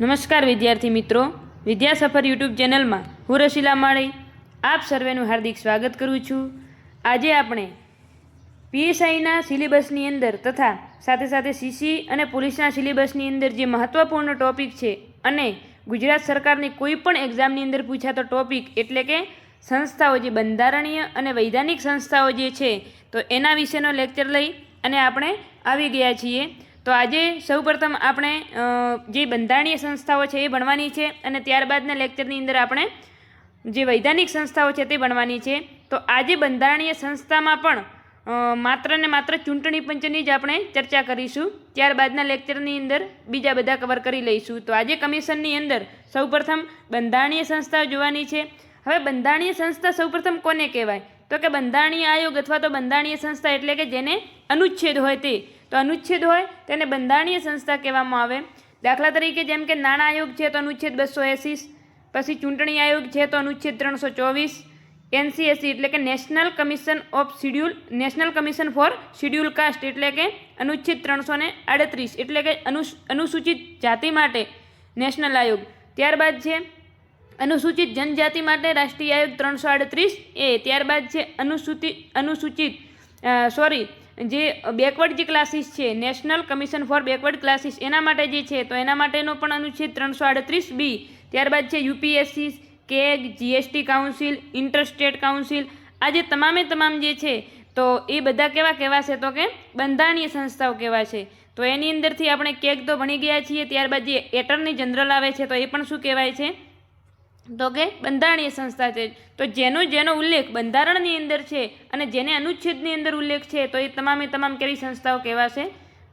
નમસ્કાર વિદ્યાર્થી મિત્રો, વિદ્યા સફર યુટ્યુબ ચેનલમાં હું રસીલા માળી આપ સર્વેનું હાર્દિક સ્વાગત કરું છું। આજે આપણે પીએસઆઈના સિલેબસની અંદર તથા સાથે સાથે સીસી અને પોલીસના સિલેબસની અંદર જે મહત્વપૂર્ણ ટોપિક છે અને ગુજરાત સરકારની કોઈ પણ એક્ઝામની અંદર પૂછાતો ટોપિક એટલે કે સંસ્થાઓ જે બંધારણીય અને વૈધાનિક સંસ્થાઓ જે છે તો એના વિશેનો લેક્ચર લઈ અને આપણે આવી ગયા છીએ। તો આજે સૌપ્રથમ આપણે જે બંધારણીય સંસ્થાઓ છે એ ભણવાની છે અને ત્યારબાદના લેક્ચરની અંદર આપણે જે વૈધાનિક સંસ્થાઓ છે તે ભણવાની છે। તો આજે બંધારણીય સંસ્થામાં પણ માત્ર ને માત્ર ચૂંટણી પંચની જ આપણે ચર્ચા કરીશું, ત્યારબાદના લેક્ચરની અંદર બીજા બધા કવર કરી લઈશું। તો આજે કમિશનની અંદર સૌપ્રથમ બંધારણીય સંસ્થાઓ જોવાની છે। હવે બંધારણીય સંસ્થા સૌપ્રથમ કોને કહેવાય? તો કે બંધારણીય આયોગ અથવા તો બંધારણીય સંસ્થા એટલે કે જેને અનુચ્છેદ હોય તે, તો અનુચ્છેદ હોય તેને બંધારણીય સંસ્થા કહેવામાં આવે। દાખલા તરીકે જેમ કે નાણાં આયોગ છે તો અનુચ્છેદ 280, પછી ચૂંટણી આયોગ છે તો અનુચ્છેદ 324, એનસીએસસી એટલે કે national commission four schedule cast એટલે કે અનુચ્છેદ 338 એટલે કે અનુસૂચિત જાતિ માટે નેશનલ આયોગ। ત્યારબાદ છે અનુસૂચિત જનજાતિ માટે રાષ્ટ્રીય આયોગ 338A। ત્યારબાદ છે જે બેકવર્ડ જે ક્લાસીસ છે national commission four backward classes એના માટે જે છે તો એના માટેનો પણ અનુચ્છેદ 338B। ત્યારબાદ છે UPSC, CAG, GST council, interstate council, આ જે તમામ જે છે તો એ બધા કેવા કહેવાશે? તો કે બંધારણીય સંસ્થાઓ કહેવાશે। તો એની અંદરથી આપણે કેગ તો ભણી ગયા છીએ, ત્યારબાદ જે એટર્ની જનરલ આવે છે તો એ પણ શું કહેવાય છે? તો કે બંધારણીય સંસ્થા છે। તો જેનો ઉલ્લેખ બંધારણની અંદર છે અને જેને અનુચ્છેદની અંદર ઉલ્લેખ છે તો એ તમામ કેવી સંસ્થાઓ કહેવાશે?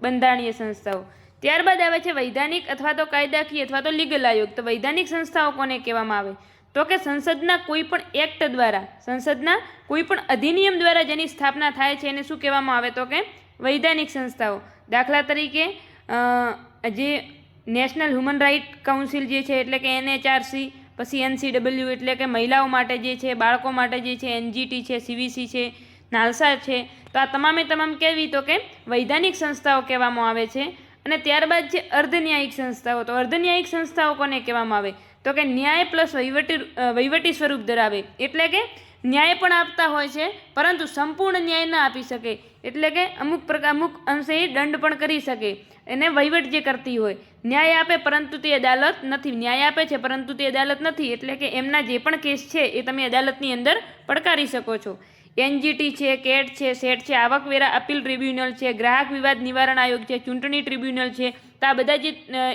બંધારણીય સંસ્થાઓ। ત્યારબાદ આવે છે વૈધાનિક અથવા તો કાયદાકીય અથવા તો લીગલ આયોગ। તો વૈધાનિક સંસ્થાઓ કોને કહેવામાં આવે? તો કે સંસદના કોઈ પણ એક્ટ દ્વારા, સંસદના કોઈ પણ અધિનિયમ દ્વારા જેની સ્થાપના થાય છે એને શું કહેવામાં આવે? તો કે વૈધાનિક સંસ્થાઓ। દાખલા તરીકે જે નેશનલ હ્યુમન રાઇટ કાઉન્સિલ જે છે એટલે કે NHRC, પછી NCW એટલે કે મહિલાઓ માટે જે છે, બાળકો માટે જે છે, NGT છે, CVC છે, નાલસા છે, તો આ તમામ કેવી? તો કે વૈધાનિક સંસ્થાઓ કહેવામાં આવે છે। અને ત્યારબાદ છે અર્ધન્યાયિક સંસ્થાઓ। તો અર્ધન્યાયિક સંસ્થાઓ કોને કહેવામાં આવે? તો કે ન્યાય પ્લસ વહીવટી સ્વરૂપ ધરાવે એટલે કે ન્યાય પણ આપતા હોય છે પરંતુ સંપૂર્ણ ન્યાય ન આપી શકે એટલે કે અમુક અંશે દંડ પણ કરી શકે, એને વહીવટ જે કરતી હોય। ન્યાય આપે પરંતુ તે અદાલત નથી, ન્યાય આપે છે પરંતુ તે અદાલત નથી એટલે કે એમના જે પણ કેસ છે એ તમે અદાલતની અંદર પડકારી શકો છો। NGT છે, કેટ છે, સેટ છે, આવકવેરા અપીલ ટ્રિબ્યુનલ છે, ગ્રાહક વિવાદ નિવારણ આયોગ છે, ચૂંટણી ટ્રિબ્યુનલ છે। તો આ બધા જે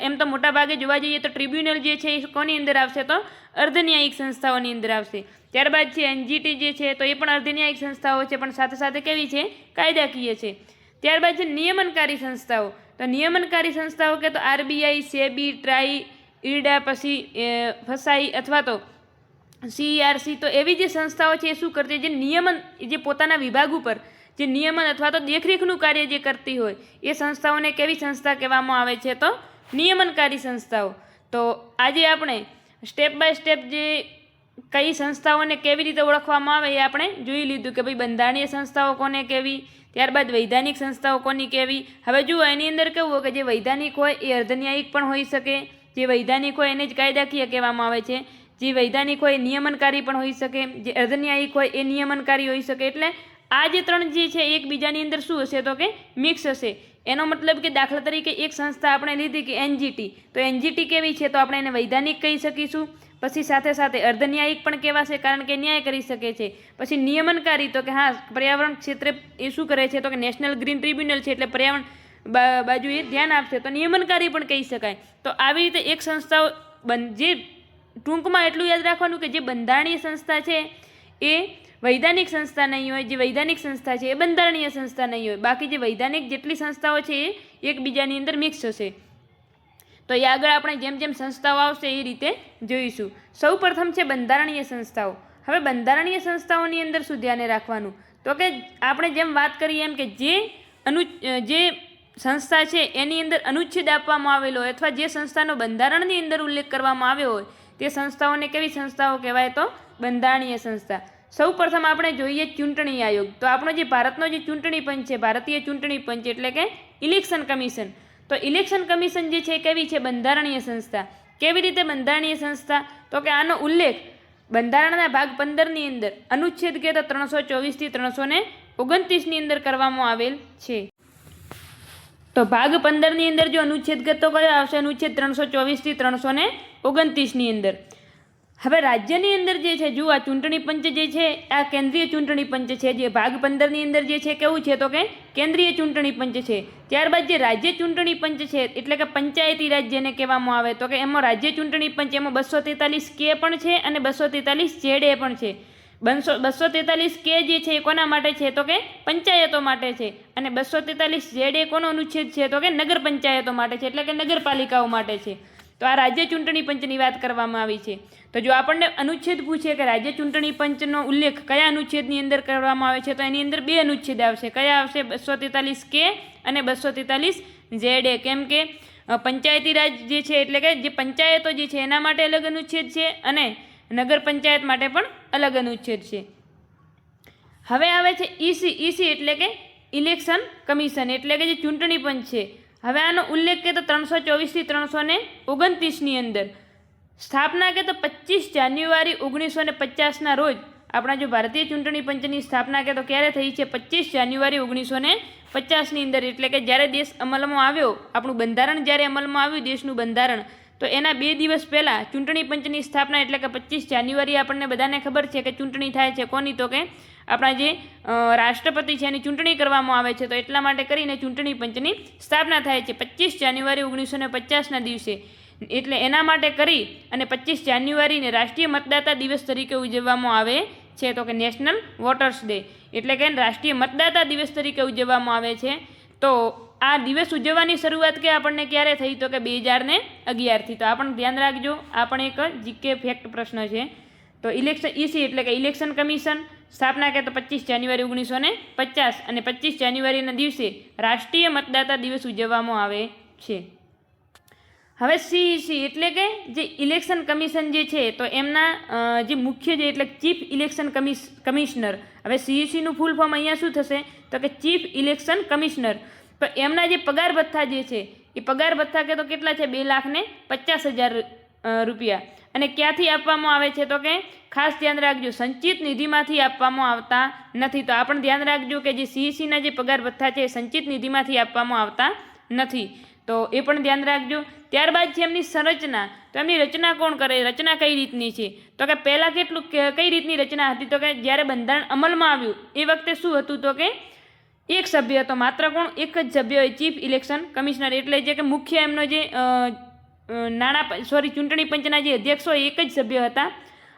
એમ તો મોટા ભાગે જોવા જઈએ તો ટ્રિબ્યુનલ જે છે એ કોની અંદર આવશે? તો અર્ધન્યાયિક સંસ્થાઓની અંદર આવશે। ત્યારબાદ છે NGT જે છે તો એ પણ અર્ધન્યાયિક સંસ્થાઓ છે પણ સાથે સાથે કેવી છે? કાયદાકીય છે। ત્યારબાદ છે નિયમનકારી સંસ્થાઓ। તો નિયમનકારી સંસ્થાઓ કે તો RBI, સેબી, ટ્રાઈ, ઈરડા, પછી ફસાઈ અથવા તો CERC, તો એવી જે સંસ્થાઓ છે એ શું કરતી? જે નિયમન, જે પોતાના વિભાગ ઉપર જે નિયમન અથવા તો દેખરેખનું કાર્ય જે કરતી હોય એ સંસ્થાઓને કેવી સંસ્થા કહેવામાં આવે છે? તો નિયમનકારી સંસ્થાઓ। તો આજે આપણે સ્ટેપ બાય સ્ટેપ જે કઈ સંસ્થાઓને કેવી રીતે ઓળખવામાં આવે એ આપણે જોઈ લીધું કે ભાઈ બંધારણીય સંસ્થાઓ કોને કહેવી, ત્યારબાદ વૈધાનિક સંસ્થાઓ કોની કહેવી। હવે જુઓ એની અંદર કેવું હોય કે જે વૈધાનિક હોય એ અર્ધન્યાયિક પણ હોઈ શકે, જે વૈધાનિક હોય એને જ કાયદાકીય કહેવામાં આવે છે, જે વૈધાનિક હોય એ નિયમનકારી પણ હોઈ શકે, જે અર્ધન્યાયિક હોય એ નિયમનકારી હોઈ શકે। એટલે આ જે ત્રણ જે છે એકબીજાની અંદર શું હશે? તો કે મિક્સ હશે। એનો મતલબ કે દાખલા તરીકે એક સંસ્થા આપણે લીધી કે NGT, તો NGT કેવી છે? તો આપણે એને વૈધાનિક કહી શકીશું, પછી સાથે સાથે અર્ધન્યાયિક પણ કહેવાશે કારણ કે ન્યાય કરી શકે છે, પછી નિયમનકારી તો કે હા પર્યાવરણ ક્ષેત્રે એ શું કરે છે? તો કે નેશનલ ગ્રીન ટ્રિબ્યુનલ છે એટલે પર્યાવરણ બાજુ એ ધ્યાન આપશે તો નિયમનકારી પણ કહી શકાય। તો આવી રીતે એક સંસ્થાઓ જે ટૂંકમાં એટલું યાદ રાખવાનું કે જે બંધારણીય સંસ્થા છે એ વૈધાનિક સંસ્થા નહીં હોય, જે વૈધાનિક સંસ્થા છે એ બંધારણીય સંસ્થા નહીં હોય, બાકી જે વૈધાનિક જેટલી સંસ્થાઓ છે એ એકબીજાની અંદર મિક્સ હશે। તો એ આગળ આપણે જેમ જેમ સંસ્થાઓ આવશે એ રીતે જોઈશું। સૌ પ્રથમ છે બંધારણીય સંસ્થાઓ। હવે બંધારણીય સંસ્થાઓની અંદર શું ધ્યાને રાખવાનું? તો કે આપણે જેમ વાત કરીએ એમ કે જે સંસ્થા છે એની અંદર અનુચ્છેદ આપવામાં આવેલો હોય અથવા જે સંસ્થાનો બંધારણની અંદર ઉલ્લેખ કરવામાં આવ્યો હોય તે સંસ્થાઓને કેવી સંસ્થાઓ કહેવાય? તો બંધારણીય સંસ્થા। સૌ પ્રથમ આપણે જોઈએ ચૂંટણી આયોગ। તો આપણો જે ભારતનો જે ચૂંટણી પંચ છે, ભારતીય ચૂંટણી પંચ એટલે કે ઇલેક્શન કમિશન, તો ઇલેક્શન કમિશન જે છે કેવી છે? બંધારણીય સંસ્થા। કેવી રીતે બંધારણીય સંસ્થા? તો કે આનો ઉલ્લેખ બંધારણના ભાગ 15ની અંદર અનુચ્છેદ કે 324 થી 329ની અંદર કરવામાં આવેલ છે. તો ભાગ 15ની અંદર જો અનુચ્છેદ તો કયો આવશે? અનુચ્છેદ 324 થી 329ની અંદર. હવે રાજ્યની અંદર જે છે, જો આ ચૂંટણી પંચ જે છે આ કેન્દ્રીય ચૂંટણી પંચ છે. જે ભાગ 15ની અંદર જે છે કેવું છે? તો કે કેન્દ્રીય ચૂંટણી પંચ છે. ત્યારબાદ જે રાજ્ય ચૂંટણી પંચ છે એટલે કે પંચાયતી રાજ જેને કહેવામાં આવે, તો કે એમાં રાજ્ય ચૂંટણી પંચ એમાં 243 કે પણ છે અને 243 જેડે પણ છે. 243 કે જે છે એ કોના માટે છે? તો કે પંચાયતો માટે છે. અને 243 જેડે કોનો અનુચ્છેદ છે? તો કે નગર પંચાયતો માટે છે, એટલે કે નગરપાલિકાઓ માટે છે. તો આ રાજ્ય ચૂંટણી પંચની વાત કરવામાં આવી છે. તો જો આપણને અનુચ્છેદ પૂછે કે રાજ્ય ચૂંટણી પંચનો ઉલ્લેખ કયા અનુચ્છેદની અંદર કરવામાં આવે છે, તો એની અંદર 2 અનુચ્છેદ આવશે. કયા આવશે? 243 કે અને 243 જેડે. કેમ કે પંચાયતી રાજ જે છે એટલે કે જે પંચાયતો જે છે એના માટે અલગ અનુચ્છેદ છે અને નગર પંચાયત માટે પણ અલગ અનુચ્છેદ છે. હવે આવે છે ઈસી એટલે કે ઇલેક્શન કમિશન, એટલે કે જે ચૂંટણી પંચ છે. હવે આનો ઉલ્લેખ કે તો 324 થી 329ની અંદર સ્થાપના કે તો 25 જાન્યુઆરી 1950ના રોજ આપણા જો ભારતીય ચૂંટણી પંચની સ્થાપના કે તો ક્યારે થઈ છે? 25 જાન્યુઆરી 1950ની અંદર. એટલે કે જ્યારે દેશ અમલમાં આવ્યો, આપણું બંધારણ જ્યારે અમલમાં આવ્યું, દેશનું બંધારણ, તો એના 2 દિવસ પહેલાં ચૂંટણી પંચની સ્થાપના એટલે કે 25 જાન્યુઆરી આપણને બધાને ખબર છે કે ચૂંટણી થાય છે. કોની? તો કે આપણા જે રાષ્ટ્રપતિ છે એની ચૂંટણી કરવામાં આવે છે. તો એટલા માટે કરીને ચૂંટણી પંચની સ્થાપના થાય છે 25 જાન્યુઆરી 1950ના દિવસે. એટલે એના માટે કરી અને 25 જાન્યુઆરીને રાષ્ટ્રીય મતદાતા દિવસ તરીકે ઉજવવામાં આવે છે. તો કે નેશનલ વોટર્સ ડે, એટલે કે રાષ્ટ્રીય મતદાતા દિવસ તરીકે ઉજવવામાં આવે છે. તો આ દિવસ ઉજવવાની શરૂઆત કે આપણને ક્યારે થઈ? તો કે 2011થી. તો આપણને ધ્યાન રાખજો, આ પણ એક જીકે ફેક્ટ પ્રશ્ન છે. તો ઈસી એટલે કે ઇલેક્શન કમિશન સ્થાપના કે તો 25 જાન્યુઆરી 1950 અને 25 જાન્યુઆરીના દિવસે રાષ્ટ્રીય મતદાતા દિવસ ઉજવવામાં આવે છે. હવે સીઈસી એટલે કે જે ઇલેક્શન કમિશન જે છે તો એમના જે મુખ્ય જે એટલે ચીફ ઇલેક્શન કમિશનર. હવે સીઈસીનું ફૂલ ફોર્મ અહીંયા શું થશે? તો કે ચીફ ઇલેક્શન કમિશનર. તો એમના જે પગાર ભથ્થા જે છે એ પગાર ભથ્થા કે તો કેટલા છે? 2,50,000 રૂપિયા. અને ક્યાંથી આપવામાં આવે છે? તો કે ખાસ ધ્યાન રાખજો, સંચિત નિધિમાંથી આપવામાં આવતા નથી. તો આ પણ ધ્યાન રાખજો કે જે સીઈસીના જે પગાર ભથ્થા છે એ સંચિત નિધિમાંથી આપવામાં આવતા નથી. તો એ પણ ધ્યાન રાખજો. ત્યારબાદ છે એમની સંરચના. તો એમની રચના કોણ કરે? રચના કઈ રીતની છે? તો કે પહેલાં કઈ રીતની રચના હતી? તો કે જ્યારે બંધારણ અમલમાં આવ્યું એ વખતે શું હતું? તો કે એક સભ્ય હતો, માત્ર કોણ? એક જ સભ્ય હોય, ચીફ ઇલેક્શન કમિશનર. એટલે જે કે મુખ્ય એમનો જે ચૂંટણી પંચના જે અધ્યક્ષો એક જ સભ્ય હતા.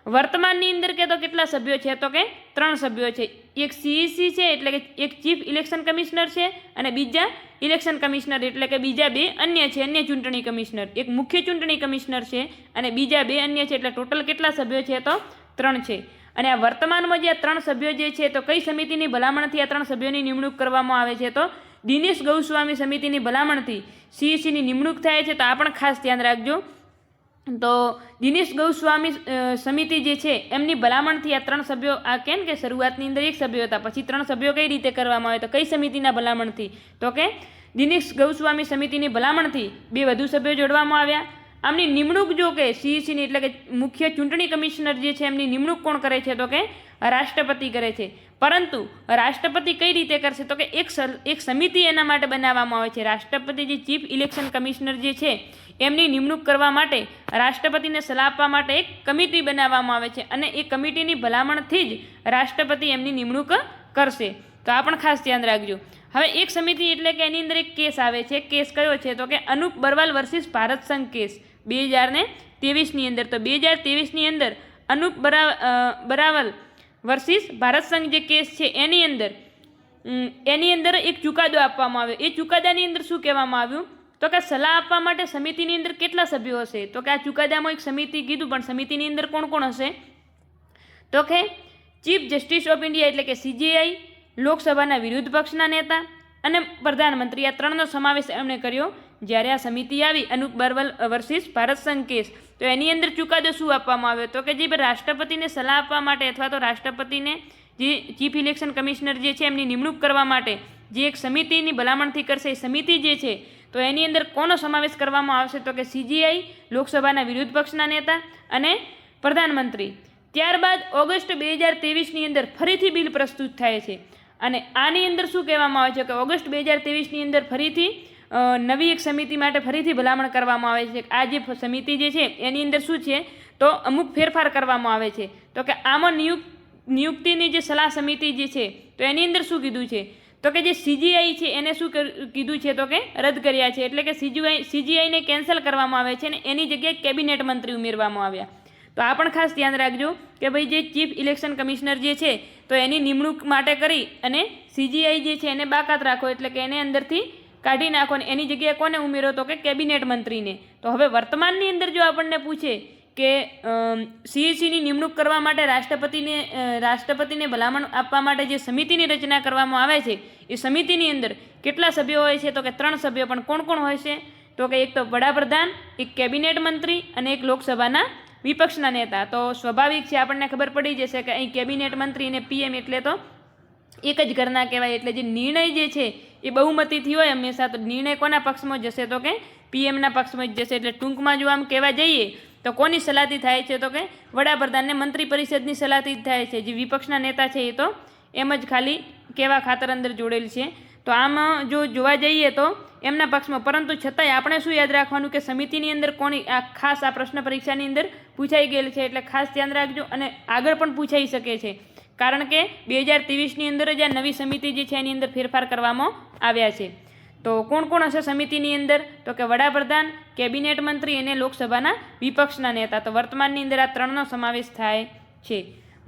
વર્તમાનની અંદર કે તો કેટલા સભ્યો છે? તો કે 3 સભ્યો છે. એક સીઈસી છે એટલે કે એક ચીફ ઇલેક્શન કમિશનર છે અને બીજા ઇલેક્શન કમિશનર એટલે કે બીજા 2 અન્ય છે, અન્ય ચૂંટણી કમિશનર. એક મુખ્ય ચૂંટણી કમિશનર છે અને બીજા 2 અન્ય છે. એટલે ટોટલ કેટલા સભ્યો છે? તો 3 છે. અને આ વર્તમાનમાં જે આ 3 સભ્યો જે છે તો કઈ સમિતિની ભલામણથી આ 3 સભ્યોની નિમણૂક કરવામાં આવે છે? તો દિનેશ ગૌસ્વામી સમિતિની ભલામણથી સીઈસીની નિમણૂક થાય છે. તો આ પણ ખાસ ધ્યાન રાખજો. તો દિનેશ ગૌસ્વામી સમિતિ જે છે એમની ભલામણથી આ 3 સભ્યો, આ કેમ કે શરૂઆતની અંદર 1 સભ્ય હતા, પછી 3 સભ્યો કઈ રીતે કરવામાં આવે? તો કઈ સમિતિના ભલામણથી? તો કે દિનેશ ગૌસ્વામી સમિતિની ભલામણથી 2 વધુ સભ્યો જોડવામાં આવ્યા. આમની નિમણૂક જો કે સીઈસીની એટલે કે મુખ્ય ચૂંટણી કમિશનર જે છે એમની નિમણૂક કોણ કરે છે? તો કે રાષ્ટ્રપતિ કરે છે. પરંતુ રાષ્ટ્રપતિ કઈ રીતે કરશે? તો કે એક સમિતિ એના માટે બનાવવામાં આવે છે. રાષ્ટ્રપતિ જે ચીફ ઇલેક્શન કમિશનર જે છે એમની નિમણૂક કરવા માટે રાષ્ટ્રપતિને સલાહ આપવા માટે એક કમિટી બનાવવામાં આવે છે અને એ કમિટીની ભલામણથી જ રાષ્ટ્રપતિ એમની નિમણૂક કરશે. તો આ પણ ખાસ ધ્યાન રાખજો. હવે એક સમિતિ એટલે કે એની અંદર એક કેસ આવે છે. કેસ કયો છે? તો કે અનુપ બરવાલ વર્સિસ ભારત સંઘ કેસ 2023ની અંદર. તો 2023ની અંદર અનુપ બરાવલ વર્સિસ ભારત સંઘ જે કેસ છે એની અંદર એક ચુકાદો આપવામાં આવ્યો. એ ચુકાદાની અંદર શું કહેવામાં આવ્યું? તો કે સલાહ આપવા માટે સમિતિની અંદર કેટલા સભ્યો હશે? તો કે આ ચુકાદામાં એક સમિતિ કીધું, પણ સમિતિની અંદર કોણ કોણ હશે? તો કે ચીફ જસ્ટિસ ઓફ ઇન્ડિયા એટલે કે સીજેઆઈ, લોકસભાના વિરોધ પક્ષના નેતા અને પ્રધાનમંત્રી, આ 3નો સમાવેશ એમણે કર્યો. જ્યારે આ સમિતિ આવી અનુપ બરવાલ વર્સિસ ભારત સંઘ કેસ, તો એની અંદર ચુકાદો શું આપવામાં આવ્યો? તો કે જે રાષ્ટ્રપતિને સલાહ આપવા માટે અથવા તો રાષ્ટ્રપતિને જે ચીફ ઇલેક્શન કમિશનર જે છે એમની નિમણૂક કરવા માટે જે એક સમિતિની ભલામણથી કરશે, એ સમિતિ જે છે તો એની અંદર કોનો સમાવેશ કરવામાં આવશે? તો કે CGI, લોકસભાના વિરોધ પક્ષના નેતા અને પ્રધાનમંત્રી. ત્યારબાદ ઓગસ્ટ 2023ની અંદર ફરીથી બિલ પ્રસ્તુત થાય છે અને આની અંદર શું કહેવામાં આવે છે કે ઓગસ્ટ 2023ની અંદર ફરીથી નવી એક સમિતિ માટે ફરીથી ભલામણ કરવામાં આવે છે. આ જે સમિતિ જે છે એની અંદર શું છે તો અમુક ફેરફાર કરવામાં આવે છે. તો કે આમાં નિયુક્તિની જે સલાહ સમિતિ જે છે તો એની અંદર શું કીધું છે તો કે જે CGI છે એને શું કીધું છે તો કે રદ કર્યા છે. એટલે કે CGIને કેન્સલ કરવામાં આવે છે અને એની જગ્યાએ કેબિનેટ મંત્રી ઉમેરવામાં આવ્યા. તો આ પણ ખાસ ધ્યાન રાખજો કે ભાઈ જે ચીફ ઇલેક્શન કમિશનર જે છે તો એની નિમણૂક માટે કરી અને CGI જે છે એને બાકાત રાખો, એટલે કે એને અંદરથી કાઢી નાખો અને એની જગ્યાએ કોને ઉમેરો તો કે કેબિનેટ મંત્રીને. તો હવે વર્તમાનની અંદર જો આપણને પૂછે કે CECની નિમણૂક કરવા માટે રાષ્ટ્રપતિને ભલામણ આપવા માટે જે સમિતિની રચના કરવામાં આવે છે એ સમિતિની અંદર કેટલા સભ્યો હોય છે? તો કે 3 સભ્યો. પણ કોણ કોણ હોય છે? તો કે એક તો વડાપ્રધાન, એક કેબિનેટ મંત્રી અને એક લોકસભાના વિપક્ષના નેતા. તો સ્વાભાવિક છે, આપણને ખબર પડી જશે કે અહીં કેબિનેટ મંત્રી અને PM એટલે તો એક જ ઘરના કહેવાય. એટલે જે નિર્ણય જે છે એ બહુમતીથી હોય હંમેશા, તો નિર્ણય કોના પક્ષમાં જશે? તો કે PMના પક્ષમાં જ જશે. એટલે ટૂંકમાં જો આમ કહેવા જઈએ તો કોની સલાહથી થાય છે? તો કે વડાપ્રધાનને મંત્રી પરિષદની સલાહથી જ થાય છે. જે વિપક્ષના નેતા છે એ તો એમ જ ખાલી કહેવા ખાતર અંદર જોડેલ છે. તો આમાં જો જોવા જઈએ તો એમના પક્ષમાં, પરંતુ છતાંય આપણે શું યાદ રાખવાનું કે સમિતિની અંદર કોની આ ખાસ આ પ્રશ્ન પરીક્ષાની અંદર પૂછાઈ ગયેલ છે. એટલે ખાસ ધ્યાન રાખજો અને આગળ પણ પૂછાઈ શકે છે, કારણ કે 2023ની અંદર જ આ નવી સમિતિ જે છે એની અંદર ફેરફાર કરવામાં આવ્યા છે. તો કોણ કોણ હશે સમિતિની અંદર? તો કે વડાપ્રધાન, કેબિનેટ મંત્રી અને લોકસભાના વિપક્ષના નેતા. તો વર્તમાનની અંદર આ 3નો સમાવેશ થાય છે.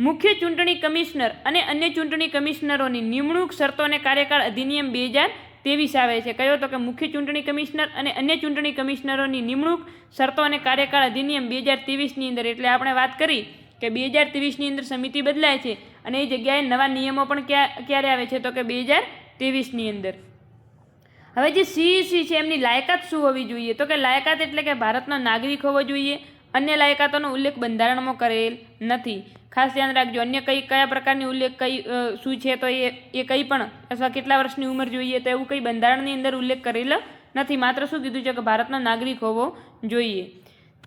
મુખ્ય ચૂંટણી કમિશનર અને અન્ય ચૂંટણી કમિશનરોની નિમણૂક શરતો અને કાર્યકાળ અધિનિયમ 2023 આવે છે. કયો? તો કે મુખ્ય ચૂંટણી કમિશનર અને અન્ય ચૂંટણી કમિશનરોની નિમણૂક શરતો અને કાર્યકાળ અધિનિયમ 2023ની અંદર. એટલે આપણે વાત કરી કે 2023ની અંદર સમિતિ બદલાય છે અને એ જગ્યાએ નવા નિયમો પણ ક્યારે આવે છે? તો કે 2023ની અંદર. હવે જે CEC છે એમની લાયકાત શું હોવી જોઈએ? તો કે લાયકાત એટલે કે ભારતનો નાગરિક હોવો જોઈએ. અન્ય લાયકાતોનો ઉલ્લેખ બંધારણમાં કરેલ નથી. ખાસ ધ્યાન રાખજો, અન્ય કયા પ્રકારની ઉલ્લેખ શું છે તો એ કંઈ પણ અથવા કેટલા વર્ષની ઉંમર જોઈએ તો એવું કંઈ બંધારણની અંદર ઉલ્લેખ કરેલ નથી. માત્ર શું કીધું છે કે ભારતનો નાગરિક હોવો જોઈએ.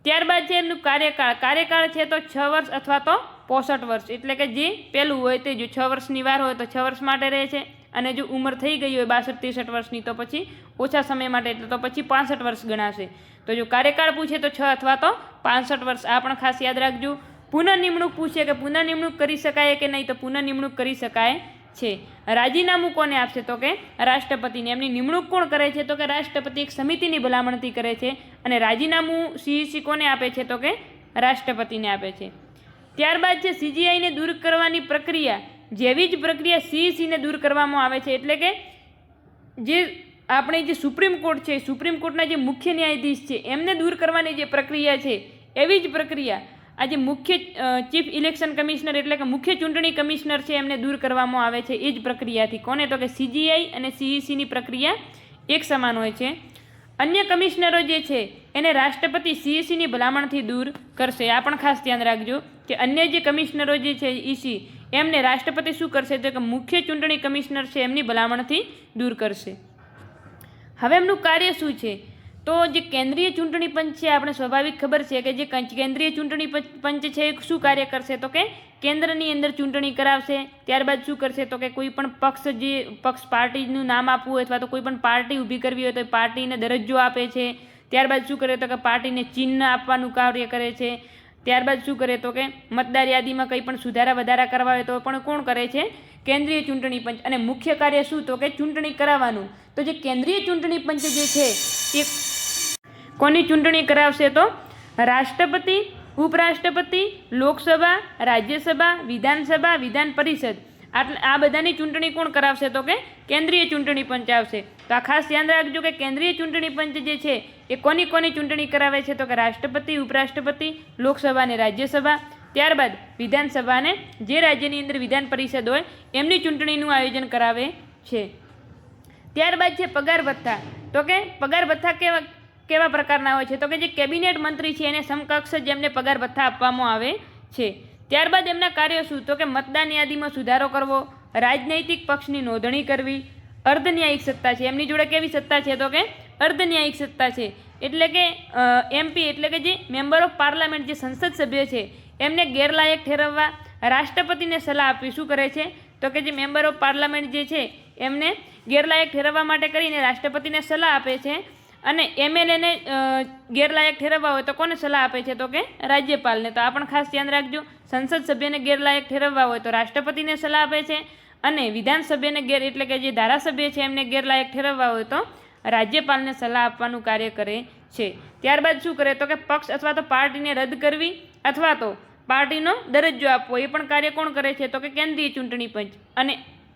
ત્યારબાદ છે એમનું કાર્યકાળ છે તો 6 વર્ષ અથવા તો 65 વર્ષ. એટલે કે જે પહેલું હોય તે જો 6 વર્ષની વાર હોય તો 6 વર્ષ માટે રહે છે અને જો ઉંમર થઈ ગઈ હોય 62-63 વર્ષની તો પછી ઓછા સમય માટે, એટલે તો પછી 65 વર્ષ ગણાશે. તો જો કાર્યકાળ પૂછે તો 6 અથવા તો 65 વર્ષ. આ પણ ખાસ યાદ રાખજો. પુનઃનિમણૂક પૂછે કે પુનઃનિમણૂક કરી શકાય કે નહીં? તો પુનઃનિમણૂક કરી શકાય છે. રાજીનામું કોને આપશે? તો કે રાષ્ટ્રપતિને. એમની નિમણૂક કોણ કરે છે? તો કે રાષ્ટ્રપતિ એક સમિતિની ભલામણથી કરે છે અને રાજીનામું CEC કોને આપે છે? તો કે રાષ્ટ્રપતિને આપે છે. ત્યારબાદ છે CGIને દૂર કરવાની પ્રક્રિયા જેવી જ પ્રક્રિયા CECને દૂર કરવામાં આવે છે. એટલે કે જે આપણે જે સુપ્રીમ કોર્ટ છે, સુપ્રીમ કોર્ટના જે મુખ્ય ન્યાયાધીશ છે એમને દૂર કરવાની જે પ્રક્રિયા છે એવી જ પ્રક્રિયા આ જે મુખ્ય ચીફ ઇલેક્શન કમિશનર એટલે કે મુખ્ય ચૂંટણી કમિશનર છે એમને દૂર કરવામાં આવે છે એ જ પ્રક્રિયાથી. કોને? તો કે CGI અને CECની પ્રક્રિયા એક સમાન હોય છે. અન્ય કમિશનરો જે છે એને રાષ્ટ્રપતિ CECની ભલામણથી દૂર કરશે. આ પણ ખાસ ધ્યાન રાખજો કે અન્ય જે કમિશનરો જે છે EC એમને રાષ્ટ્રપતિ શું કરશે? તો કે મુખ્ય ચૂંટણી કમિશનર છે એમની ભલામણથી દૂર કરશે. હવે એમનું કાર્ય શું છે? તો જે કેન્દ્રીય ચૂંટણી પંચ છે, આપણે સ્વાભાવિક ખબર છે કે જે કેન્દ્રીય ચૂંટણી પંચ છે એ શું કાર્ય કરશે? તો કે કેન્દ્રની અંદર ચૂંટણી કરાવશે. ત્યારબાદ શું કરશે? તો કે કોઈ પણ પક્ષ પાર્ટીનું નામ આપવું હોય અથવા તો કોઈ પણ પાર્ટી ઊભી કરવી હોય તો પાર્ટીને દરજ્જો આપે છે. ત્યારબાદ શું કરે? તો કે પાર્ટીને ચિહ્ન આપવાનું કાર્ય કરે છે. ત્યારબાદ શું કરે? તો કે મતદાર યાદીમાં કંઈ પણ સુધારા વધારા કરવા હોય તો પણ કોણ કરે છે? કેન્દ્રીય ચૂંટણી પંચ. અને મુખ્ય કાર્ય શું? તો કે ચૂંટણી કરાવવાનું. તો જે કેન્દ્રીય ચૂંટણી પંચ જે છે એ કોની ચૂંટણી કરાવશે? તો રાષ્ટ્રપતિ, ઉપરાષ્ટ્રપતિ, લોકસભા, રાજ્યસભા, વિધાનસભા, વિધાન પરિષદ આ બધાની ચૂંટણી કોણ કરાવશે? તો કે કેન્દ્રીય ચૂંટણી પંચ આવશે. તો આ ખાસ ધ્યાન રાખજો કે કેન્દ્રીય ચૂંટણી પંચ જે છે એ કોની ચૂંટણી કરાવે છે? તો કે રાષ્ટ્રપતિ, ઉપરાષ્ટ્રપતિ, લોકસભા અને રાજ્યસભા. ત્યારબાદ વિધાનસભા અને જે રાજ્યની અંદર વિધાન પરિષદ હોય એમની ચૂંટણીનું આયોજન કરાવે છે. ત્યારબાદ છે પગાર ભથ્થા. તો કે પગાર ભથ્થા કેવા પ્રકારના હોય છે? તો કે જે કેબિનેટ મંત્રી છે એને સમકક્ષ જ એમને પગાર ભથ્થા આપવામાં આવે છે. ત્યારબાદ એમના કાર્યો શું? તો કે મતદાન યાદીમાં સુધારો કરવો, રાજનૈતિક પક્ષની નોંધણી કરવી, અર્ધન્યાયિક સત્તા છે. એમની જોડે કેવી સત્તા છે? તો કે અર્ધન્યાયિક સત્તા છે, એટલે કે MP એટલે કે જે મેમ્બર ઓફ પાર્લામેન્ટ જે સંસદ સભ્ય છે એમને ગેરલાયક ઠેરવવા રાષ્ટ્રપતિને સલાહ આપવી શું કરે છે તો કે જે મેમ્બર ઓફ પાર્લામેન્ટ જે છે એમને ગેરલાયક ઠેરવવા માટે કરીને રાષ્ટ્રપતિને સલાહ આપે છે અને MLAને ગેરલાયક ઠેરવવા હોય તો કોને સલાહ આપે છે તો કે રાજ્યપાલને. તો આ પણ ખાસ ધ્યાન રાખજો, સંસદ સભ્યને ગેરલાયક ઠેરવવા હોય તો રાષ્ટ્રપતિને સલાહ આપે છે અને વિધાનસભ્યને એટલે કે જે ધારાસભ્ય છે એમને ગેરલાયક ઠેરવવા હોય તો રાજ્યપાલને સલાહ આપવાનું કાર્ય કરે છે. ત્યારબાદ શું કરે તો કે પક્ષ અથવા તો પાર્ટીને રદ કરવી અથવા તો પાર્ટીનો દરજ્જો આપવો એ પણ કાર્ય કોણ કરે છે તો કે કેન્દ્રીય ચૂંટણી પંચ. અને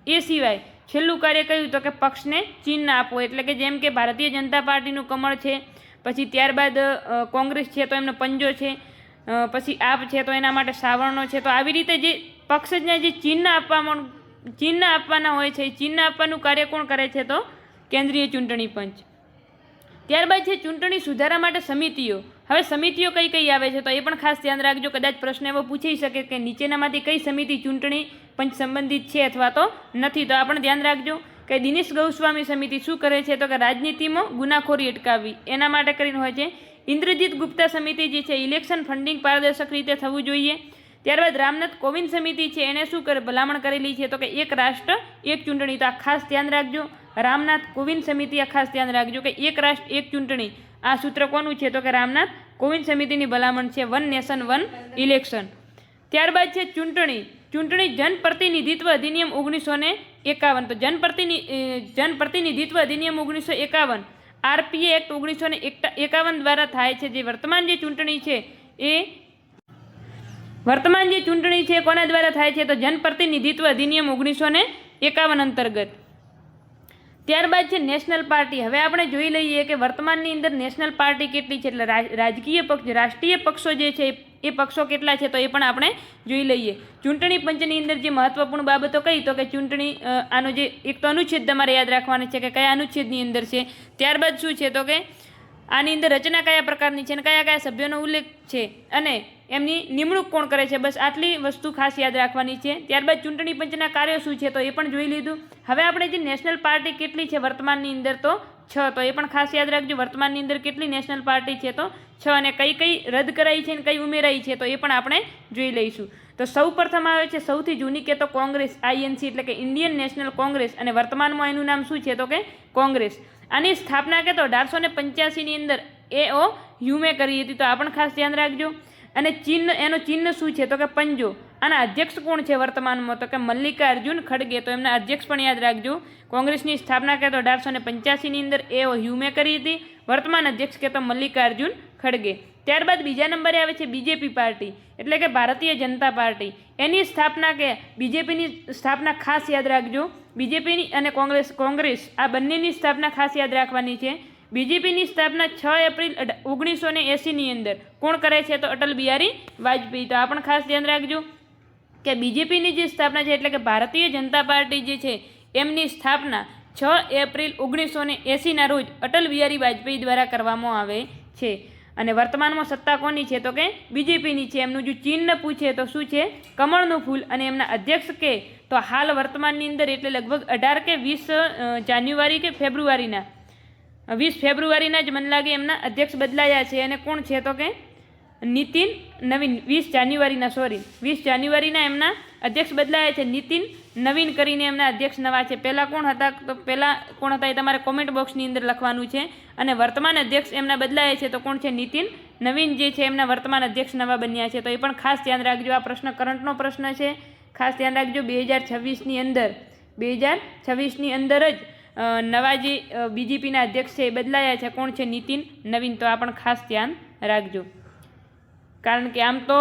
એ સિવાય છેલ્લું કાર્ય કયું તો કે પક્ષને ચિહ્ન આપવું, એટલે કે જેમ કે ભારતીય જનતા પાર્ટીનું કમળ છે, પછી ત્યારબાદ કોંગ્રેસ છે તો એમનો પંજો છે, પછી આપ છે તો એના માટે સાવરણો છે. તો આવી રીતે જે પક્ષના જે ચિહ્ન આપવાના હોય છે એ ચિહ્ન આપવાનું કાર્ય કોણ કરે છે તો કેન્દ્રીય ચૂંટણી પંચ. ત્યારબાદ છે ચૂંટણી સુધારા માટે સમિતિઓ. હવે સમિતિઓ કઈ કઈ આવે છે તો એ પણ ખાસ ધ્યાન રાખજો, કદાચ પ્રશ્ન એવો પૂછી શકે કે નીચેનામાંથી કઈ સમિતિ ચૂંટણી પંચ સંબંધિત છે અથવા તો નથી. તો આ પણ ધ્યાન રાખજો કે દિનેશ ગૌસ્વામી સમિતિ શું કરે છે તો કે રાજનીતિમાં ગુનાખોરી અટકાવવી એના માટે કરીને હોય છે. ઇન્દ્રજીત ગુપ્તા સમિતિ જે છે ઇલેક્શન ફંડિંગ પારદર્શક રીતે થવું જોઈએ. ત્યારબાદ રામનાથ કોવિંદ સમિતિ છે એણે શું ભલામણ કરેલી છે તો કે એક રાષ્ટ્ર એક ચૂંટણી. તો આ ખાસ ધ્યાન રાખજો, રામનાથ કોવિંદ સમિતિ આ ખાસ ધ્યાન રાખજો કે એક રાષ્ટ્ર એક ચૂંટણી આ સૂત્ર કોનું છે તો કે રામનાથ કોવિંદ સમિતિની ભલામણ છે, વન નેશન વન ઇલેક્શન. ત્યારબાદ છે ચૂંટણી જનપ્રતિનિધિત્વ અધિનિયમ 1951. તો જનપ્રતિનિધિત્વ અધિનિયમ 1951 RPA એક્ટ 1951 દ્વારા થાય છે. જે વર્તમાન જે ચૂંટણી છે કોના દ્વારા થાય છે તો જનપ્રતિનિધિત્વ અધિનિયમ 1951 અંતર્ગત. ત્યારબાદ છે નેશનલ પાર્ટી. હવે આપણે જોઈ લઈએ કે વર્તમાનની અંદર નેશનલ પાર્ટી કેટલી છે, એટલે રાષ્ટ્રીય પક્ષો જે છે એ પક્ષો કેટલા છે તો એ પણ આપણે જોઈ લઈએ. ચૂંટણી પંચની અંદર જે મહત્વપૂર્ણ બાબતો કઈ તો કે ચૂંટણી આનો જે એક તો અનુચ્છેદ તમારે યાદ રાખવાનો છે કે કયા અનુચ્છેદની અંદર છે. ત્યારબાદ શું છે તો કે આની અંદર રચના કયા પ્રકારની છે અને કયા કયા સભ્યોનો ઉલ્લેખ છે અને એમની નિમણૂક કોણ કરે છે, બસ આટલી વસ્તુ ખાસ યાદ રાખવાની છે. ત્યારબાદ ચૂંટણી પંચના કાર્યો શું છે તો એ પણ જોઈ લીધું. હવે આપણે જે નેશનલ પાર્ટી કેટલી છે વર્તમાનની અંદર તો 6. તો એ પણ ખાસ યાદ રાખજો, વર્તમાનની અંદર કેટલી નેશનલ પાર્ટી છે તો 6 અને કઈ કઈ રદ કરાઈ છે અને કઈ ઉમેરાઈ છે તો એ પણ આપણે જોઈ લઈશું. તો સૌ પ્રથમ આવે છે સૌથી જૂની કે તો કોંગ્રેસ INC એટલે કે ઇન્ડિયન નેશનલ કોંગ્રેસ, અને વર્તમાનમાં એનું નામ શું છે તો કે કોંગ્રેસ. આની સ્થાપના કે તો 1885ની અંદર AO હ્યુમે કરી હતી. તો આ પણ ખાસ ધ્યાન રાખજો. અને એનો ચિહ્ન શું છે તો કે પંજો. આના અધ્યક્ષ કોણ છે વર્તમાનમાં તો કે મલ્લિકાર્જુન ખડગે. તો એમના અધ્યક્ષ પણ યાદ રાખજો. કોંગ્રેસની સ્થાપના કે તો 1885ની અંદર AO હ્યુમે કરી હતી, વર્તમાન અધ્યક્ષ કે તો મલ્લિકાર્જુન ખડગે. ત્યારબાદ બીજા નંબરે આવે છે BJP પાર્ટી એટલે કે ભારતીય જનતા પાર્ટી. એની સ્થાપના કે BJPની સ્થાપના ખાસ યાદ રાખજો. BJPની અને કોંગ્રેસ આ બંનેની સ્થાપના ખાસ યાદ રાખવાની છે. BJPની સ્થાપના 6 એપ્રિલ 1980ની અંદર કોણ કરે છે તો અટલ બિહારી વાજપેયી. તો આ પણ ખાસ ધ્યાન રાખજો કે BJPની જે સ્થાપના છે એટલે કે ભારતીય જનતા પાર્ટી જે છે એમની સ્થાપના 6 એપ્રિલ 1980ના રોજ અટલ બિહારી વાજપેયી દ્વારા કરવામાં આવે છે. અને વર્તમાનમાં સત્તા કોની છે તો કે BJPની છે. એમનું જો ચિહ્ન પૂછે તો શું છે કમળનું ફૂલ, અને એમના અધ્યક્ષ કે તો હાલ વર્તમાનની અંદર એટલે લગભગ 18 કે 20 જાન્યુઆરી કે 20 ફેબ્રુઆરીના જ મને લાગે એમના અધ્યક્ષ બદલાયા છે. અને કોણ છે તો કે નીતિન નવીન. 20 જાન્યુઆરીના એમના અધ્યક્ષ બદલાયા છે. નીતિન નવીન કરીને એમના અધ્યક્ષ નવા છે. પહેલાં કોણ હતા તો પહેલાં કોણ હતા એ તમારે કોમેન્ટ બોક્સની અંદર લખવાનું છે. અને વર્તમાન અધ્યક્ષ એમના બદલાયા છે તો કોણ છે નીતિન નવીન જે છે એમના વર્તમાન અધ્યક્ષ નવા બન્યા છે. તો એ પણ ખાસ ધ્યાન રાખજો. આ પ્રશ્ન કરંટનો પ્રશ્ન છે, ખાસ ધ્યાન રાખજો. 2026ની અંદર જ નવા જે BJPના અધ્યક્ષ છે એ બદલાયા છે. કોણ છે નીતિન નવીન. તો આ પણ ખાસ ધ્યાન રાખજો, કારણ કે આમ તો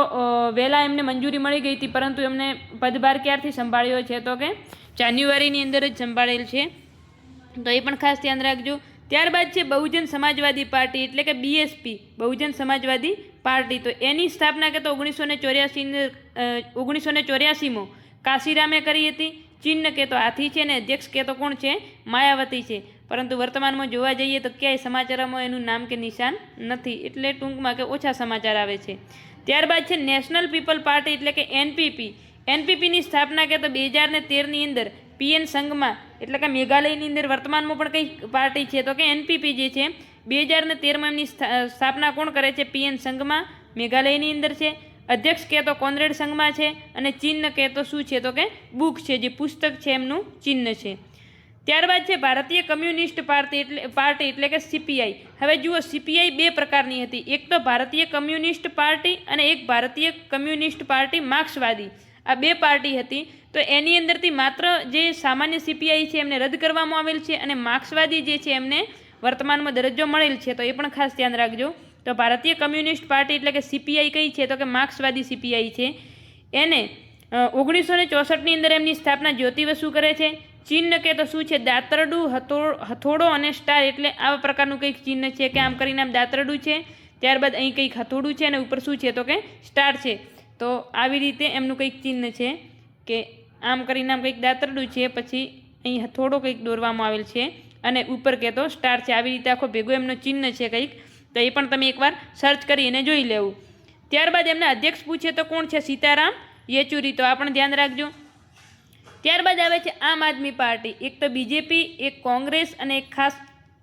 વહેલા એમને મંજૂરી મળી ગઈ હતી, પરંતુ એમને પદભાર ક્યારથી સંભાળ્યો છે તો કે જાન્યુઆરીની અંદર જ સંભાળેલ છે. તો એ પણ ખાસ ધ્યાન રાખજો. ત્યારબાદ છે બહુજન સમાજવાદી પાર્ટી એટલે કે BSP, બહુજન સમાજવાદી પાર્ટી. તો એની સ્થાપના કે તો 1984માં કાશીરામે કરી હતી. ચિહ્ન કે તો હાથી છે ને અધ્યક્ષ કે તો કોણ છે માયાવતી છે. પરંતુ વર્તમાનમાં જોવા જઈએ તો ક્યાંય સમાચારોમાં એનું નામ કે નિશાન નથી, એટલે ટૂંકમાં કે ઓછા સમાચાર આવે છે. ત્યારબાદ છે નેશનલ પીપલ પાર્ટી એટલે કે NPP. NPPની સ્થાપના કે તો 2013ની અંદર PN સંઘમાં એટલે કે મેઘાલયની અંદર વર્તમાનમાં પણ કઈ પાર્ટી છે તો કે એનપીપી જે છે 2013માં એમની સ્થાપના કોણ કરે છે? પીએન સંગમા મેઘાલયની અંદર છે. અધ્યક્ષ કે તો કોનરેડ સંગમા છે અને ચિહ્ન કે તો શું છે તો કે બુક છે, જે પુસ્તક છે એમનું ચિહ્ન છે. ત્યારબાદ છે ભારતીય કમ્યુનિસ્ટ પાર્ટી એટલે કે સીપીઆઈ. હવે જુઓ, સીપીઆઈ બે પ્રકારની હતી, એક તો ભારતીય કમ્યુનિસ્ટ પાર્ટી અને એક ભારતીય કમ્યુનિસ્ટ પાર્ટી માર્ક્સવાદી. આ બે પાર્ટી હતી. તો એની અંદરથી માત્ર જે સામાન્ય સીપીઆઈ છે એમને રદ કરવામાં આવેલ છે અને માર્ક્સવાદી જે છે એમને વર્તમાનમાં દરજ્જો મળેલ છે. તો એ પણ ખાસ ધ્યાન રાખજો. તો ભારતીય કમ્યુનિસ્ટ પાર્ટી એટલે કે સીપીઆઈ કઈ છે તો કે માર્ક્સવાદી સીપીઆઈ છે. એને 1964ની અંદર એમની સ્થાપના જ્યોતિ બસુ કરે છે. ચિહ્ન કે તો શું છે? દાતરડું, હથોડો અને સ્ટાર, એટલે આવા પ્રકારનું કંઈક ચિહ્ન છે કે આમ કરીને આમ દાતરડું છે, ત્યારબાદ અહીં કંઈક હથોડું છે અને ઉપર શું છે તો કે સ્ટાર છે. તો આવી રીતે એમનું કંઈક ચિહ્ન છે કે આમ કરીને આમ કંઈક દાતરડું છે, પછી અહીં હથોડો કંઈક દોરવામાં આવેલ છે અને ઉપર કે તો સ્ટાર છે. આવી રીતે આખો ભેગો એમનો ચિહ્ન છે કંઈક. તો એ પણ તમે એકવાર સર્ચ કરીને જોઈ લેવું. ત્યારબાદ એમના અધ્યક્ષ પૂછે તો કોણ છે? સીતારામ યેચુરી. તો આ પણ ધ્યાન રાખજો. ત્યારબાદ આવે છે આમ આદમી પાર્ટી. એક તો બીજેપી, એક કોંગ્રેસ અને એક ખાસ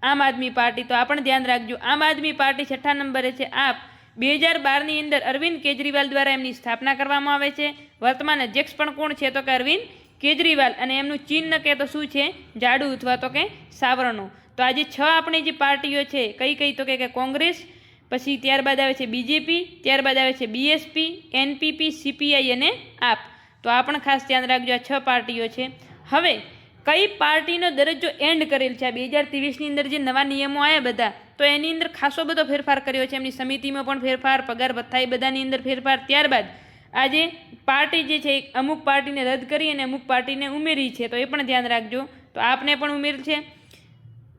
આમ આદમી પાર્ટી. તો આ પણ ધ્યાન રાખજો. આમ આદમી પાર્ટી 6થા નંબરે છે. આપ 2012ની અંદર અરવિંદ કેજરીવાલ દ્વારા એમની સ્થાપના કરવામાં આવે છે. વર્તમાન અધ્યક્ષ પણ કોણ છે તો કે અરવિંદ કેજરીવાલ અને એમનું ચિહ્ન કે તો શું છે? ઝાડુ અથવા તો કે સાવરણો. તો આજે 6 આપણી જે પાર્ટીઓ છે કઈ કઈ તો કે કોંગ્રેસ, પછી ત્યારબાદ આવે છે બીજેપી, ત્યારબાદ આવે છે બીએસપી, એનપીપી, સીપીઆઈ અને આપ. તો આ પણ ખાસ ધ્યાન રાખજો. આ 6 પાર્ટીઓ છે. હવે કઈ પાર્ટીનો દરજ્જો એન્ડ કરેલ છે? આ 2023ની અંદર જે નવા નિયમો આવ્યા બધા, તો એની અંદર ખાસો બધો ફેરફાર કર્યો છે. એમની સમિતિમાં પણ ફેરફાર, પગાર ભથ્થા એ બધાની અંદર ફેરફાર. ત્યારબાદ આજે પાર્ટી જે છે અમુક પાર્ટીને રદ કરી અને અમુક પાર્ટીને ઉમેરી છે. તો એ પણ ધ્યાન રાખજો. તો આપને પણ ઉમેર છે.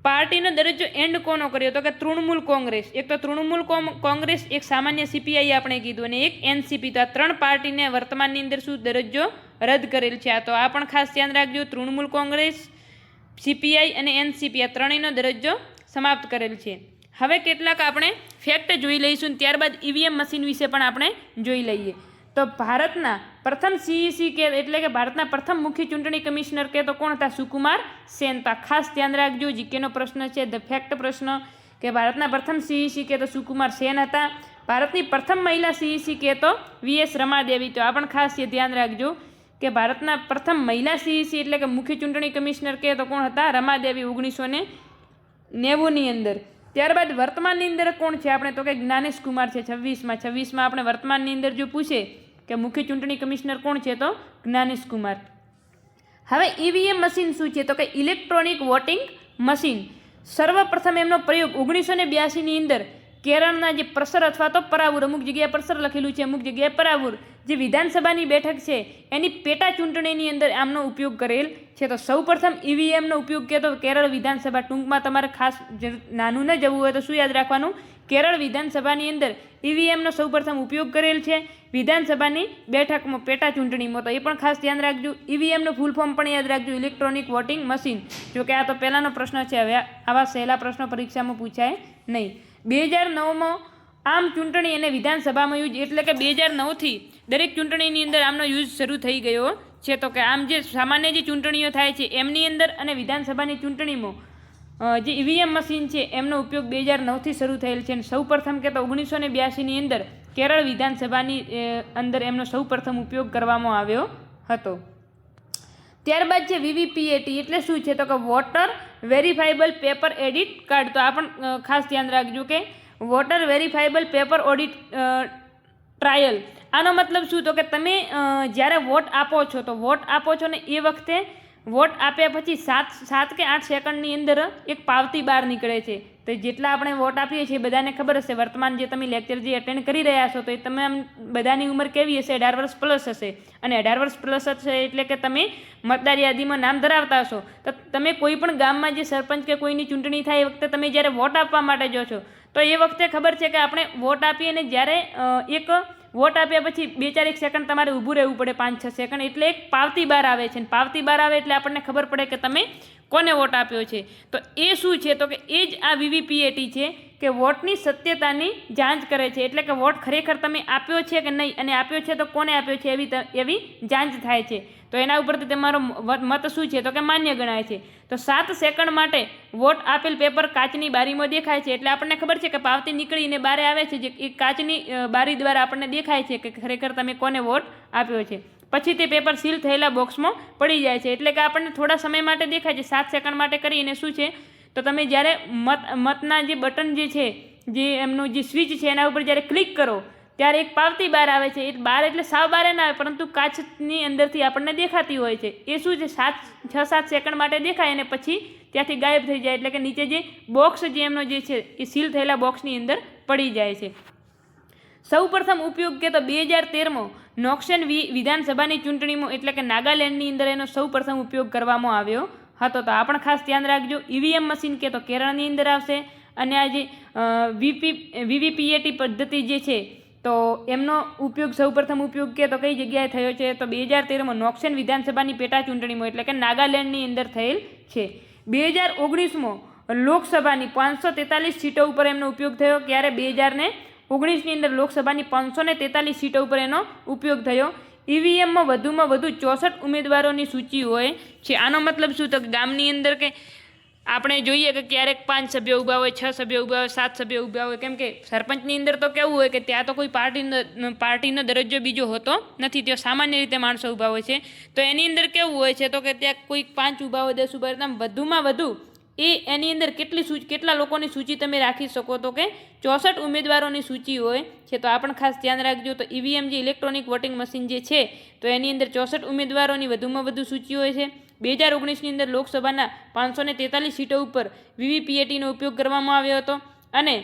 પાર્ટીનો દરજ્જો એન્ડ કોનો કર્યો તો કે તૃણમૂલ કોંગ્રેસ. એક તો તૃણમૂલ કોંગ્રેસ, એક સામાન્ય સીપીઆઈ આપણે કીધું અને એક એનસીપી. તો આ 3 પાર્ટીને વર્તમાનની અંદર શું દરજ્જો રદ કરેલ છે. તો આ પણ ખાસ ધ્યાન રાખજો. તૃણમૂલ કોંગ્રેસ, સીપીઆઈ અને એનસીપી આ ત્રણેયનો દરજ્જો સમાપ્ત કરેલ છે. હવે કેટલાક આપણે ફેક્ટ જોઈ લઈશું. ત્યારબાદ ઈવીએમ મશીન વિશે પણ આપણે જોઈ લઈએ. તો ભારતના પ્રથમ સીઈસી કે એટલે કે ભારતના પ્રથમ મુખ્ય ચૂંટણી કમિશનર કે તો કોણ હતા? સુકુમાર સેન. તો ખાસ ધ્યાન રાખજો. જીકેનો પ્રશ્ન છે, ધ ફેક્ટ પ્રશ્ન, કે ભારતના પ્રથમ સીઈસી કે તો સુકુમાર સેન હતા. ભારતની પ્રથમ મહિલા સીઈસી કે તો વીએસ રમાદેવી. તો આ પણ ખાસ ધ્યાન રાખજો કે ભારતના પ્રથમ મહિલા સીઈસી એટલે કે મુખ્ય ચૂંટણી કમિશનર કે તો કોણ હતા? રમાદેવી 1990ની અંદર. ત્યારબાદ વર્તમાનની અંદર કોણ છે આપણે તો કે જ્ઞાનેશ કુમાર છે. 26માં આપણે વર્તમાનની અંદર જો પૂછે કે મુખ્ય ચૂંટણી કમિશનર કોણ છે તો જ્ઞાનેશ કુમાર. હવે ઈવીએમ મશીન શું છે તો કે ઇલેક્ટ્રોનિક વોટિંગ મશીન. સર્વપ્રથમ એમનો પ્રયોગ 1982ની અંદર કેરળના જે પરસર અથવા તો પરાવુર, અમુક જગ્યાએ પરસર લખેલું છે, અમુક જગ્યાએ પરાવુર, જે વિધાનસભાની બેઠક છે એની પેટા ચૂંટણીની અંદર આમનો ઉપયોગ કરેલ છે. તો સૌપ્રથમ ઈવીએમનો ઉપયોગ કે તો કેરળ વિધાનસભા, ટૂંકમાં તમારે ખાસ નાનું ન જવું હોય તો શું યાદ રાખવાનું? કેરળ વિધાનસભાની અંદર ઈવીએમનો સૌપ્રથમ ઉપયોગ કરેલ છે વિધાનસભાની બેઠકમાં, પેટા ચૂંટણીમાં. તો એ પણ ખાસ ધ્યાન રાખજો. ઈવીએમનું ફૂલ ફોર્મ પણ યાદ રાખજો, ઇલેક્ટ્રોનિક વોટિંગ મશીન. જો કે આ તો પહેલાંનો પ્રશ્ન છે, હવે આવા સહેલા પ્રશ્નો પરીક્ષામાં પૂછાય નહીં. 2009માં આમ ચૂંટણી અને વિધાનસભામાં યુઝ એટલે કે 2009થી દરેક ચૂંટણીની અંદર આમનો યુઝ શરૂ થઈ ગયો છે. તો કે આમ જે સામાન્ય જે ચૂંટણીઓ થાય છે એમની અંદર અને વિધાનસભાની ચૂંટણીમાં જે ઈવીએમ મશીન છે એમનો ઉપયોગ 2009થી શરૂ થયેલ છે. અને સૌપ્રથમ કે તો 1982ની અંદર કેરળ વિધાનસભાની અંદર એમનો સૌપ્રથમ ઉપયોગ કરવામાં આવ્યો હતો. ત્યારબાદ છે વીવીપીએટી એટલે શું છે તો કે વોટર વેરીફાઈબલ પેપર એડિટ કાર્ડ. તો આ પણ ખાસ ધ્યાન રાખજો કે વોટર વેરીફાઈબલ પેપર ઓડિટ ટ્રાયલ. આનો મતલબ શું તો કે તમે જ્યારે વોટ આપો છો તો વોટ આપો છો ને એ વખતે વોટ આપ્યા પછી 7 કે 8 સેકન્ડની અંદર એક પાવતી બહાર નીકળે છે. તો જેટલા આપણે વોટ આપીએ છીએ બધાને ખબર હશે, વર્તમાન જે તમે લેક્ચર જે અટેન્ડ કરી રહ્યા છો તો એ તમે બધાની ઉંમર કેવી હશે? 18 વર્ષ પ્લસ હશે. અને 18 વર્ષ પ્લસ હશે એટલે કે તમે મતદાર યાદીમાં નામ ધરાવતા હશો. તો તમે કોઈ પણ ગામમાં જે સરપંચ કે કોઈની ચૂંટણી થાય એ વખતે તમે જ્યારે વોટ આપવા માટે જો છો તો એ વખતે ખબર છે કે આપણે વોટ આપીએ અને જ્યારે એક વોટ આપ્યા પછી 2-4 સેકન્ડ તમારે ઊભું રહેવું પડે, 5-6 સેકન્ડ, એટલે એક પાવતી બહાર આવે છે. પાવતી બહાર આવે એટલે આપણને ખબર પડે કે તમે કોને વોટ આપ્યો છે. તો એ શું છે તો કે એ જ આ વીવીપીએટી છે કે વોટની સત્યતાની જાંચ કરે છે, એટલે કે વોટ ખરેખર તમે આપ્યો છે કે નહીં, અને આપ્યો છે તો કોને આપ્યો છે એવી જાંચ થાય છે. તો એના ઉપરથી તમારો મત શું છે તો કે માન્ય ગણાય છે. તો 7 સેકન્ડ માટે વોટ આપેલ પેપર કાચની બારીમાં દેખાય છે, એટલે આપણને ખબર છે કે પાવતી નીકળીને બારે આવે છે, જે એ કાચની બારી દ્વારા આપણને દેખાય છે કે ખરેખર તમે કોને વોટ આપ્યો છે. પછી તે પેપર સીલ થયેલા બોક્સમાં પડી જાય છે, એટલે કે આપણને થોડા સમય માટે દેખાય છે. 7 સેકન્ડ માટે કરીને શું છે તો તમે જ્યારે મતના જે બટન જે છે, જે એમનું જે સ્વિચ છે એના ઉપર જ્યારે ક્લિક કરો ત્યારે એક પાવતી બહાર આવે છે. એ બહાર એટલે સાવ બહાર ના આવે, પરંતુ કાચની અંદરથી આપણને દેખાતી હોય છે. એ શું છે 6-7 સેકન્ડ માટે દેખાય અને પછી ત્યાંથી ગાયબ થઈ જાય, એટલે કે નીચે જે બોક્સ જે એમનો જે છે એ સીલ થયેલા બોક્સની અંદર પડી જાય છે. સૌ પ્રથમ ઉપયોગ કે તો 2013માં નોક્સન વિધાનસભાની ચૂંટણીમાં, એટલે કે નાગાલેન્ડની અંદર એનો સૌ પ્રથમ ઉપયોગ કરવામાં આવ્યો હતો. તો આ પણ ખાસ ધ્યાન રાખજો. ઈવીએમ મશીન કે તો કેરળની અંદર આવશે, અને આ જે વીવીપીએટી પદ્ધતિ જે છે તો એમનો ઉપયોગ સૌ પ્રથમ ઉપયોગ કે તો કઈ જગ્યાએ થયો છે તો 2013માં નોક્સન વિધાનસભાની પેટા ચૂંટણીમાં, એટલે કે નાગાલેન્ડની અંદર થયેલ છે. 2019માં લોકસભાની 543 સીટો ઉપર એમનો ઉપયોગ થયો. ક્યારે 2019ની અંદર લોકસભાની 543 સીટો ઉપર એનો ઉપયોગ થયો. ઈવીએમમાં વધુમાં વધુ 64 ઉમેદવારોની સૂચિ હોય છે. આનો મતલબ શું તો ગામની અંદર કે આપણે જોઈએ કે ક્યારેક 5 સભ્યો ઊભા હોય, 6 સભ્યો ઊભા હોય, 7 સભ્યો ઊભા હોય, કેમ કે સરપંચની અંદર તો કેવું હોય કે ત્યાં તો કોઈ પાર્ટીનો દરજ્જો બીજો હોતો નથી, ત્યાં સામાન્ય રીતે માણસો ઊભા હોય છે. તો એની અંદર કેવું હોય છે તો કે ત્યાં કોઈ 5 ઊભા હોય, 10 ઊભા હોય, વધુમાં વધુ એની અંદર કેટલા લોકોની સૂચિ તમે રાખી શકો તો કે 64 ઉમેદવારોની સૂચિ હોય છે. તો આ પણ ખાસ ધ્યાન રાખજો. તો ઈવીએમ જે ઇલેક્ટ્રોનિક વોટિંગ મશીન જે છે તો એની અંદર 64 ઉમેદવારોની વધુમાં વધુ સૂચિ હોય છે. 2019ની અંદર લોકસભાના 543 સીટો ઉપર વીવીપીએટીનો ઉપયોગ કરવામાં આવ્યો હતો, અને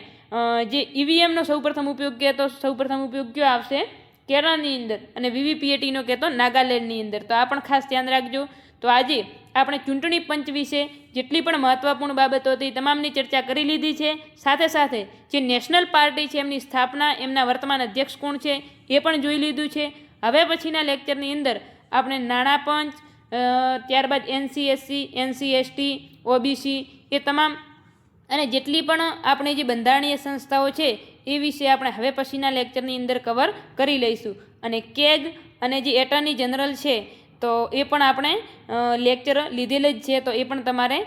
જે ઈવીએમનો સૌપ્રથમ ઉપયોગ કહે તો સૌપ્રથમ ઉપયોગ કયો આવશે કેરળની અંદર, અને વીવીપીએટીનો કહે તો નાગાલેન્ડની અંદર. તો આ પણ ખાસ ધ્યાન રાખજો. તો આજે આપણે ચૂંટણી પંચ વિશે જેટલી પણ મહત્વપૂર્ણ બાબતો હતી તમામની ચર્ચા કરી લીધી છે. સાથે સાથે જે નેશનલ પાર્ટી છે એમની સ્થાપના, એમના વર્તમાન અધ્યક્ષ કોણ છે એ પણ જોઈ લીધું છે. હવે પછીના લેક્ચરની અંદર આપણે નાણાં પંચ, ત્યારબાદ NCSC, NCST, OBC એ તમામ અને જેટલી પણ આપણે જે બંધારણીય સંસ્થાઓ છે એ વિશે આપણે હવે પછીના લેક્ચરની અંદર કવર કરી લઈશું. અને કેગ અને જે એટર્ની જનરલ છે તો એ પણ આપણે લેક્ચર લીધેલ જ છે, તો એ પણ તમારે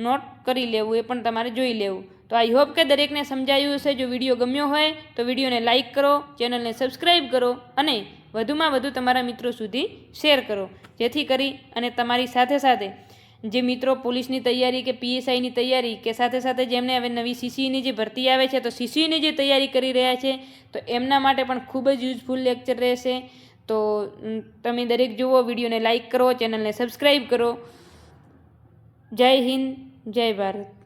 નોટ કરી લેવું, એ પણ તમારે જોઈ લેવું. તો આઈ હોપ કે દરેકને સમજાયું હશે. જો વિડીયો ગમ્યો હોય તો વિડીયોને લાઇક કરો, ચેનલને સબસ્ક્રાઈબ કરો, અને વધુમાં વધુ તમારા મિત્રો સુધી શેર કરો, જેથી કરી અને તમારી સાથે સાથે જે મિત્રો પોલીસની તૈયારી કે PSIની તૈયારી કે સાથે સાથે જેમને હવે નવી CCEની જે ભરતી આવે છે તો CCEની જે તૈયારી કરી રહ્યા છે તો એમના માટે પણ ખૂબ જ યુઝફુલ લેક્ચર રહેશે. તો તમે દરેક જુઓ, વિડીયોને લાઇક કરો, ચેનલને સબસ્ક્રાઈબ કરો. જય હિન્દ, જય ભારત.